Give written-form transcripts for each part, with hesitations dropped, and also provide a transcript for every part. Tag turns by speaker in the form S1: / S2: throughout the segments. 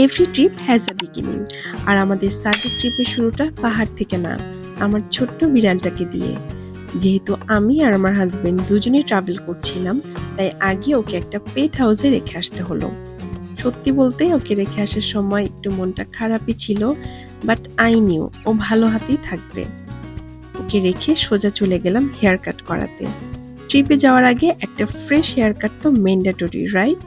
S1: Every trip has a beginning. আর আমাদের সাজেক ট্রিপের শুরুটা পাহাড় থেকে না, আমার ছোট্ট বিড়ালটাকে দিয়ে। যেহেতু আমি আর আমার হাজবেন্ড দুজনেই ট্রাভেল করছিলাম, তাই আগে ওকে একটা পেট হাউসে রেখে আসতে হলো। সত্যি বলতে ওকে রেখে আসার সময় একটু মনটা খারাপই ছিল, বাট আই নিউ ও ভালো হাতেই থাকবে। ওকে রেখে সোজা চলে গেলাম হেয়ার কাট করাতে। ট্রিপে যাওয়ার আগে একটা ফ্রেশ হেয়ার কাট তো ম্যান্ডেটরি, রাইট?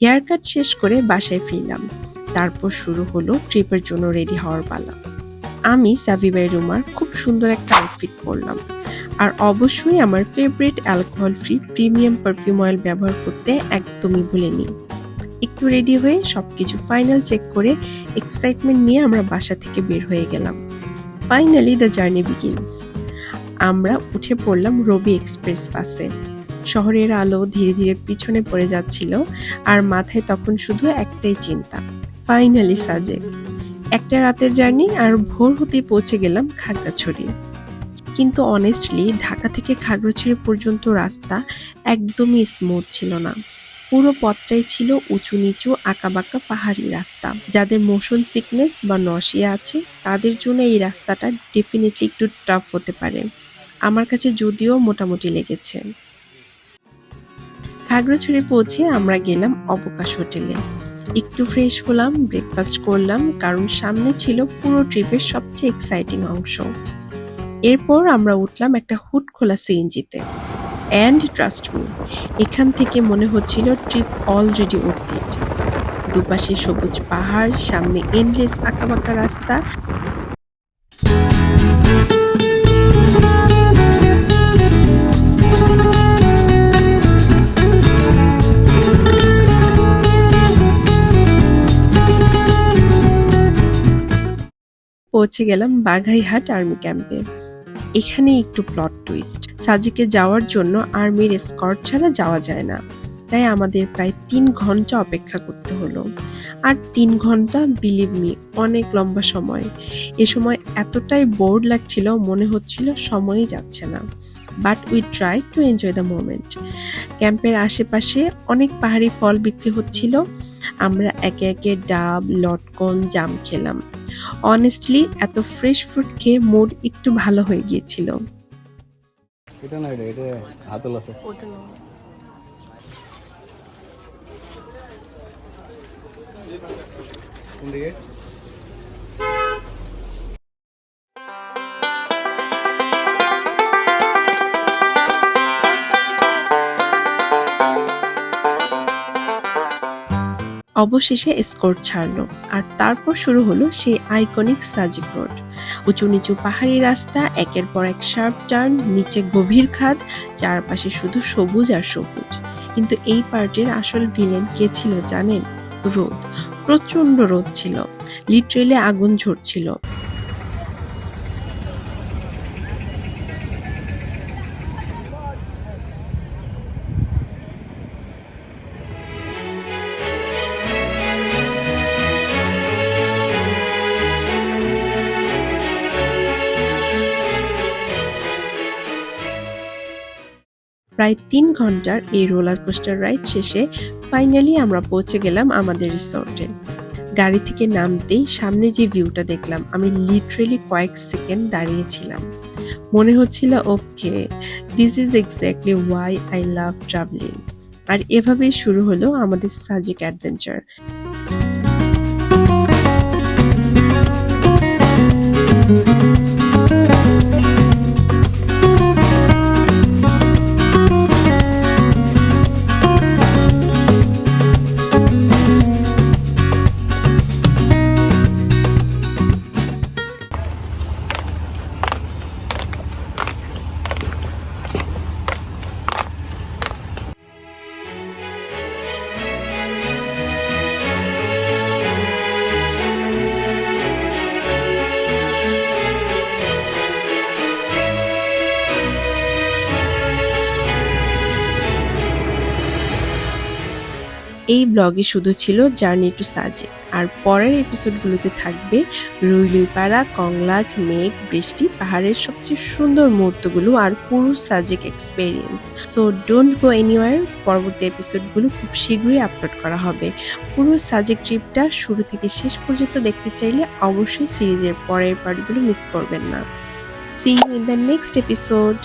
S1: হেয়ার কাট শেষ করে বাসায় ফিরলাম। তারপর শুরু হলো ট্রিপের জন্য রেডি হওয়ার পালা। আমি সাভি বাই রুমার খুব সুন্দর একটা আউটফিট পরলাম, আর অবশ্যই আমার favourite alcohol free premium perfume oil ব্যবহার করতে একদমই ভুলিনি। একটু রেডি হয়ে সবকিছু ফাইনাল চেক করে এক্সাইটমেন্ট নিয়ে আমরা বাসা থেকে বের হয়ে গেলাম। Finally the journey begins. আমরা উঠে পড়লাম রবি এক্সপ্রেস বাসে। শহরের আলো ধীরে ধীরে পিছনে পড়ে যাচ্ছিল, আর মাথায় তখন শুধু একটাই চিন্তা, ফাইনালি সাজেক। একটা রাতের জার্নি, আর ভোর হতেই পৌঁছে গেলাম খাগড়াছড়ি। কিন্তু অনেস্টলি ঢাকা থেকে খাগড়াছড়ি পর্যন্ত রাস্তা একদমই স্মুথ ছিল না। পুরো পথটাই ছিল উঁচু নিচু আঁকাবাঁকা পাহাড়ি রাস্তা। যাদের মোশন সিকনেস বা নশিয়া আছে তাদের জন্য এই রাস্তাটা ডেফিনেটলি একটু টাফ হতে পারে। আমার কাছে যদিও মোটামুটি লেগেছে। খাগড়াছড়ি পৌঁছে আমরা গেলাম অবকাশ হোটেলে। একটু ফ্রেশ হলাম, ব্রেকফাস্ট করলাম, কারণ সামনে ছিল পুরো ট্রিপের সবচেয়ে এক্সাইটিং অংশ। এরপর আমরা উঠলাম একটা হুড খোলা সিএনজিতে। অ্যান্ড ট্রাস্ট মি, এখান থেকে মনে হচ্ছিল ট্রিপ অলরেডি ওর্থ ইট। দুপাশে সবুজ পাহাড়, সামনে এন্ডলেস আঁকাবাঁকা রাস্তা। পৌঁছে গেলাম বাঘাইহাট আর্মি ক্যাম্পে। এখানে একটু প্লট টুইস্ট। সাজেকে যাওয়ার জন্য আর্মির এসকর্ট ছাড়া যাওয়া যায় না, তাই আমাদের প্রায় 3 ঘন্টা অপেক্ষা করতে হলো। আর 3 ঘন্টা, বিলিভ মি, অনেক লম্বা সময়। এ সময় এতটাই বোর্ড লাগছিল, মনে হচ্ছিল সময়ই যাচ্ছে না। But we try to enjoy the moment. ক্যাম্পের আশেপাশে অনেক পাহাড়ি ফল বিক্রি হচ্ছিল। আমরা একে একে ডাব, লটকন, জাম খেলাম। অনেস্টলি এত ফ্রেশ ফ্রুট খেয়ে মুড একটু ভালো হয়ে গিয়েছিল।
S2: এটা না, এটা হাতল আছে। কোন দিকে?
S1: অবশেষে এসকর্ট ছাড়লো, আর তারপর শুরু হলো সেই আইকনিক সাজেক রোড। উঁচু নিচু পাহাড়ি রাস্তা, একের পর এক শার্প টার্ন, নিচে গভীর খাদ, চারপাশে শুধু সবুজ আর সবুজ। কিন্তু এই পার্টির আসল ভিলেন কে ছিল জানেন? রোদ। প্রচন্ড রোদ ছিল, লিটারেলি আগুন ঝরছিল। প্রায় 3 ঘন্টার এই রোলার কোস্টার রাইড শেষে ফাইনালি আমরা পৌঁছে গেলাম আমাদের রিসোর্টে। গাড়ি থেকে নামতেই সামনে যে ভিউটা দেখলাম, আমি লিটারেলি কয়েক সেকেন্ড দাঁড়িয়েছিলাম। মনে হচ্ছিল okay, this is exactly why I love travelling. আর এভাবেই শুরু হলো আমাদের সাজেক অ্যাডভেঞ্চার। এই ব্লগে শুধু ছিল জার্নি টু সাজেক, আর পরের এপিসোডগুলোতে থাকবে রুইলুইপাড়া, কংলাক, মেঘ, বৃষ্টি, পাহাড়ের সবচেয়ে সুন্দর মুহূর্তগুলো আর পুরো Sajek experience. So don't go anywhere. পরবর্তী এপিসোডগুলো খুব শীঘ্রই আপলোড করা হবে। পুরো সাজেক ট্রিপটা শুরু থেকে শেষ পর্যন্ত দেখতে চাইলে অবশ্যই সিরিজের পরের পার্টগুলো মিস করবেন না। See you in the next episode.